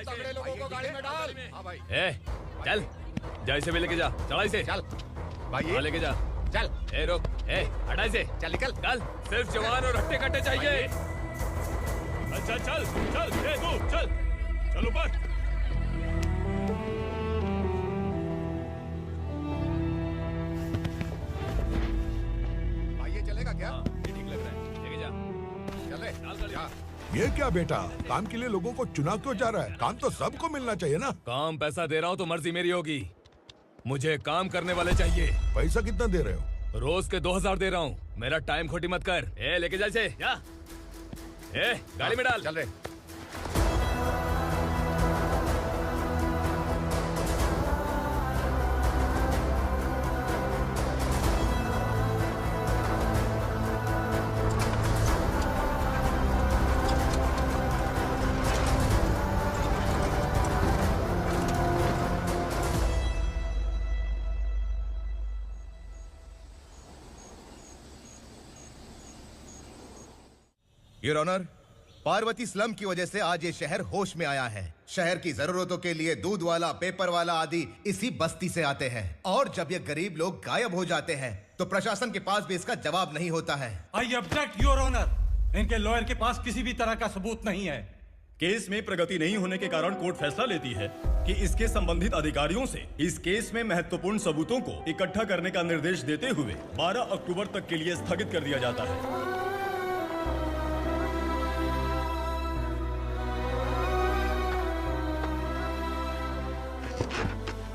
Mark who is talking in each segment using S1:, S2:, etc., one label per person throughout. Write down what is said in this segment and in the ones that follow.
S1: तगड़े लोगों को गाड़ी में डाल। हाँ भाई।
S2: ए, चल, जा इसे भी लेके जा, चला इसे।
S1: चल भाई,
S2: हाँ, लेके जा।
S1: चल।
S2: ए रोक, ए हटा इसे।
S1: चल निकल।
S2: चल, सिर्फ जवान और हट्टे कट्टे चाहिए।
S3: अच्छा चल चल, ए तू चल, चल ऊपर।
S1: भाई ये चलेगा क्या?
S2: ये ठीक लग रहा है, लेके जा।
S1: चल रे,
S2: डाल गाड़ी।
S1: जा।
S4: ये क्या बेटा, काम के लिए लोगों को चुना क्यों जा रहा है? काम तो सबको मिलना चाहिए ना।
S2: काम पैसा दे रहा हूँ तो मर्जी मेरी होगी। मुझे काम करने वाले चाहिए।
S4: पैसा कितना दे रहे हो?
S2: रोज के 2000 दे रहा हूँ। मेरा टाइम खोटी मत कर। ए लेके जा इसे, जा। ए गाड़ी में डाल।
S1: चल रे।
S5: योर ऑनर, पार्वती स्लम की वजह से आज ये शहर होश में आया है। शहर की जरूरतों के लिए दूध वाला, पेपर वाला आदि इसी बस्ती से आते हैं, और जब ये गरीब लोग गायब हो जाते हैं तो प्रशासन के पास भी इसका जवाब नहीं होता है।
S6: I object your honour. इनके लॉयर के पास किसी भी तरह का सबूत नहीं है।
S3: केस में प्रगति नहीं होने के कारण कोर्ट फैसला लेती है कि इसके संबंधित अधिकारियों से इस केस में महत्वपूर्ण सबूतों को इकट्ठा करने का निर्देश देते हुए 12 अक्टूबर तक के लिए स्थगित कर दिया जाता है।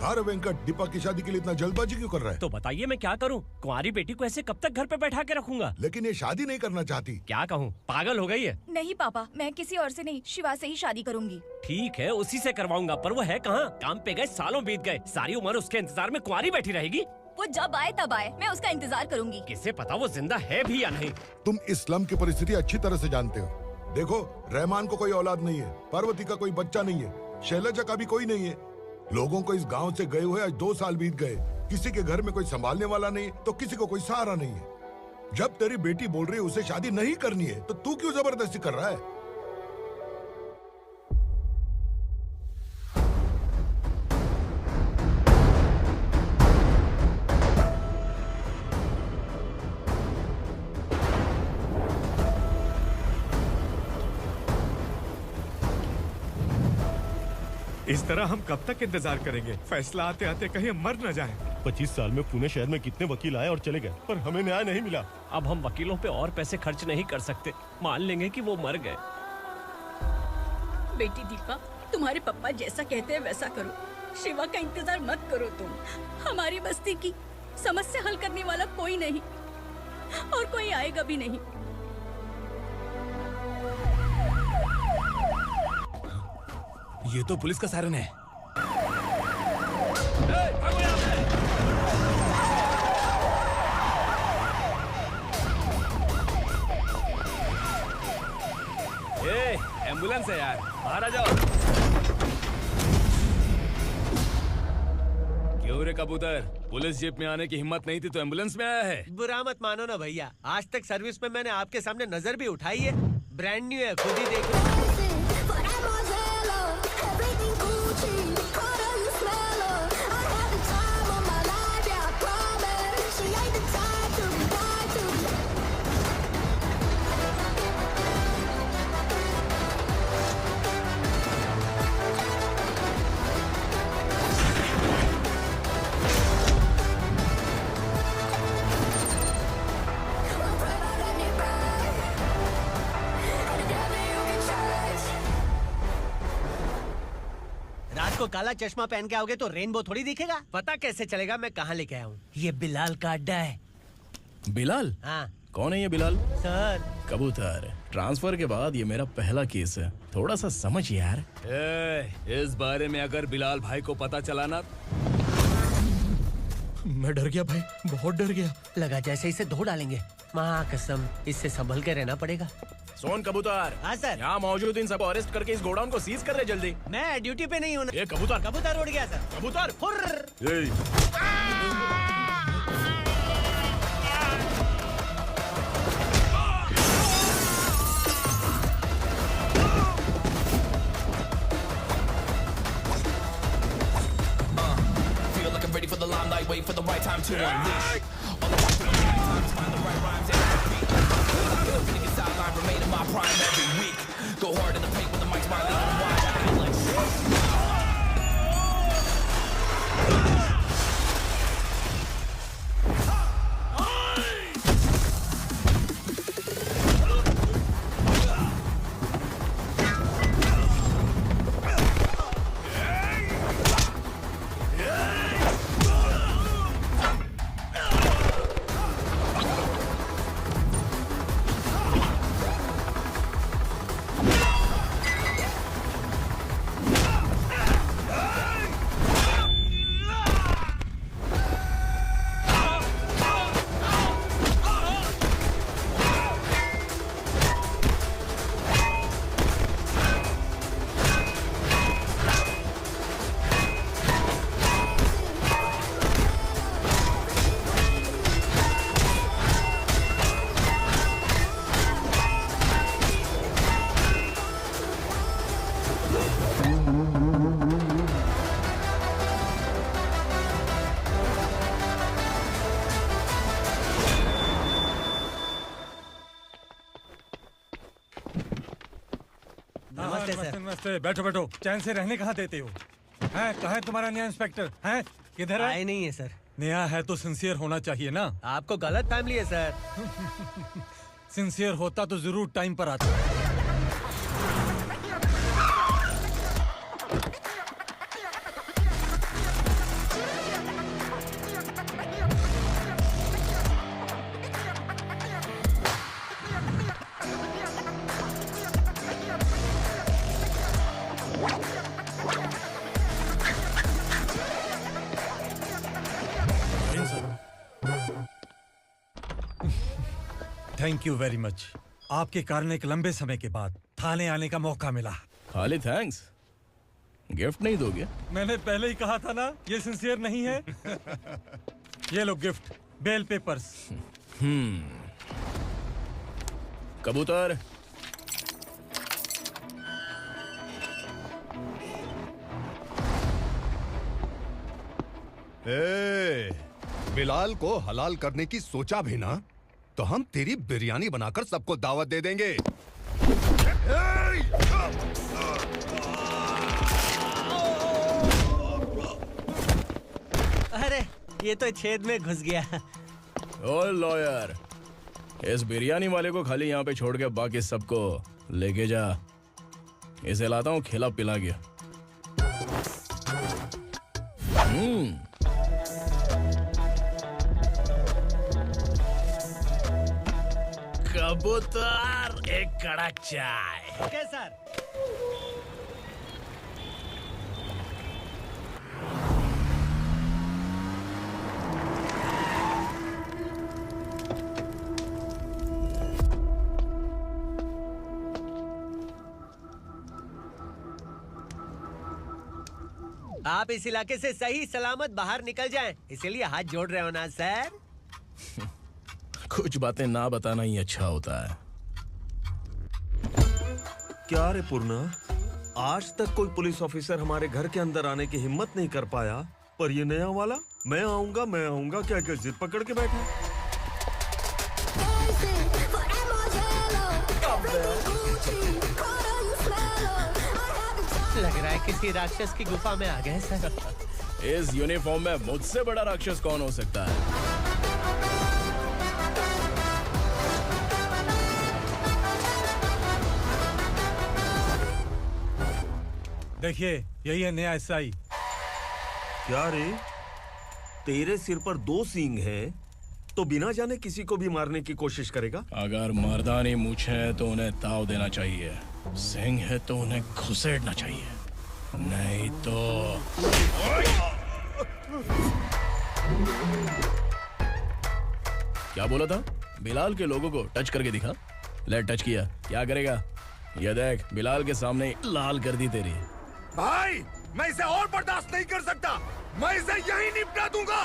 S4: अरे वेंकट, दीपक की शादी के लिए इतना जल्दबाजी क्यों कर रहा है?
S7: तो बताइए मैं क्या करूं? कुंवारी बेटी को ऐसे कब तक घर पे बैठा के रखूंगा?
S4: लेकिन ये शादी नहीं करना चाहती।
S7: क्या कहूं, पागल हो गई है।
S8: नहीं पापा, मैं किसी और से नहीं, शिवा से ही शादी करूंगी।
S7: ठीक है, उसी से करवाऊंगा, पर वो है कहाँ? काम पे गए, सालों बीत गए, सारी उम्र उसके इंतजार में कुंवारी बैठी रहेगी।
S8: वो जब आए तब आए, मैं उसका इंतजार करूंगी।
S7: किसे पता वो जिंदा है भी या नहीं।
S4: तुम इस्लाम की परिस्थिति अच्छी तरह से जानते हो। देखो, रहमान को कोई औलाद नहीं है, पार्वती का कोई बच्चा नहीं है, शैलजा का भी कोई नहीं है। लोगों को इस गांव से गए हुए आज 2 साल बीत गए। किसी के घर में कोई संभालने वाला नहीं, तो किसी को कोई सहारा नहीं है। जब तेरी बेटी बोल रही है उसे शादी नहीं करनी है, तो तू क्यों जबरदस्ती कर रहा है?
S9: इस तरह हम कब तक इंतजार करेंगे? फैसला आते आते कहीं हम मर न जाएं।
S3: 25 साल में पुणे शहर में कितने वकील आए और चले गए, पर हमें न्याय नहीं मिला।
S7: अब हम वकीलों पे और पैसे खर्च नहीं कर सकते। मान लेंगे कि वो मर गए।
S10: बेटी दीपा, तुम्हारे पापा जैसा कहते हैं वैसा करो। शिवा का इंतजार मत करो तुम। हमारी बस्ती की समस्या हल करने वाला कोई नहीं, और कोई आएगा भी नहीं।
S2: ये तो पुलिस का सायरन है। ए, एम्बुलेंस है यार, बाहर आ जाओ। क्यों रे कबूतर, पुलिस जीप में आने की हिम्मत नहीं थी तो एम्बुलेंस में आया है?
S11: बुरा मत मानो ना भैया, आज तक सर्विस में मैंने आपके सामने नजर भी उठाई है। ब्रांड न्यू है, खुद ही देखो। को काला चश्मा पहन के आओगे तो रेनबो थोड़ी दिखेगा। पता कैसे चलेगा मैं कहाँ लेके आया हूँ? ये बिलाल का अड्डा है।
S2: बिलाल?
S11: हाँ।
S2: कौन है ये बिलाल?
S11: सर
S2: कबूतर, ट्रांसफर के बाद ये मेरा पहला केस है, थोड़ा सा समझ यार। इस बारे में अगर बिलाल भाई को पता चला ना।
S7: मैं डर गया भाई, बहुत डर गया।
S11: लगा जैसे इसे धो डालेंगे। माँ कसम, इससे संभल के रहना पड़ेगा।
S2: सोन कबूतर।
S11: हाँ सर।
S2: यहाँ मौजूद इन सबको अरेस्ट करके इस गोडाउन को सीज कर रहे जल्दी।
S11: मैं ड्यूटी पे नहीं हूँ।
S2: ये कबूतर।
S11: कबूतर उड़ गया सर।
S2: कबूतर।
S12: limelight, wait for the right time to unleash. All the time to the right time, find the right rhymes and repeat. Niggas sideline, remain in my prime every week. Go hard in the paint when the mic's wide, leave them wide. I feel like
S6: नमस्ते, बैठो बैठो। चैन से रहने कहाँ देते हो? हैं, कहाँ है तुम्हारा नया इंस्पेक्टर? हैं, किधर है?
S11: आए नहीं है सर।
S6: नया है तो सिंसियर होना चाहिए ना।
S11: आपको गलत फैमिली है सर।
S6: सिंसियर होता तो जरूर टाइम पर आता। Thank you very much. आपके कारण एक लंबे समय के बाद थाने आने का मौका मिला।
S2: खाली थैंक्स, गिफ्ट नहीं दोगे?
S6: मैंने पहले ही कहा था ना, ये सिंसियर नहीं है। ये लो गिफ्ट, बेल पेपर्स।
S2: कबूतर।
S1: बिलाल को हलाल करने की सोचा भी ना, तो हम तेरी बिरयानी बनाकर सबको दावत दे देंगे।
S11: अरे ये तो छेद में घुस गया।
S2: ओ लॉयर, इस बिरयानी वाले को खाली यहाँ पे छोड़ के बाकी सबको लेके जा। इसे लाता हूँ खिला पिला गया।
S7: कबूतर, एक कड़क चाय।
S11: Okay sir. आप इस इलाके से सही सलामत बाहर निकल जाएं, इसीलिए हाथ जोड़ रहे हो ना सर?
S2: कुछ बातें ना बताना ही अच्छा होता है।
S9: क्या रे पूर्णा, आज तक कोई पुलिस ऑफिसर हमारे घर के अंदर आने की हिम्मत नहीं कर पाया, पर ये नया वाला मैं आऊंगा क्या क्या जिद पकड़ के बैठा।
S11: लग रहा है किसी राक्षस की गुफा में आ गए सर।
S2: इस यूनिफॉर्म में मुझसे बड़ा राक्षस कौन हो सकता है?
S6: देखिए, यही है नया एसआई।
S9: क्या रे, तेरे सिर पर 2 सींग है तो बिना जाने किसी को भी मारने की कोशिश करेगा?
S2: अगर मर्दानी मूछें हैं तो उन्हें ताव देना चाहिए, सिंह है तो उन्हें घुसेड़ना चाहिए, नहीं तो। क्या बोला था? बिलाल के लोगों को टच करके दिखा। ले टच किया, क्या करेगा? ये देख, बिलाल के सामने लाल कर दी तेरी।
S1: भाई, मैं इसे और बर्दाश्त नहीं कर सकता। मैं इसे यहीं निपटा दूंगा।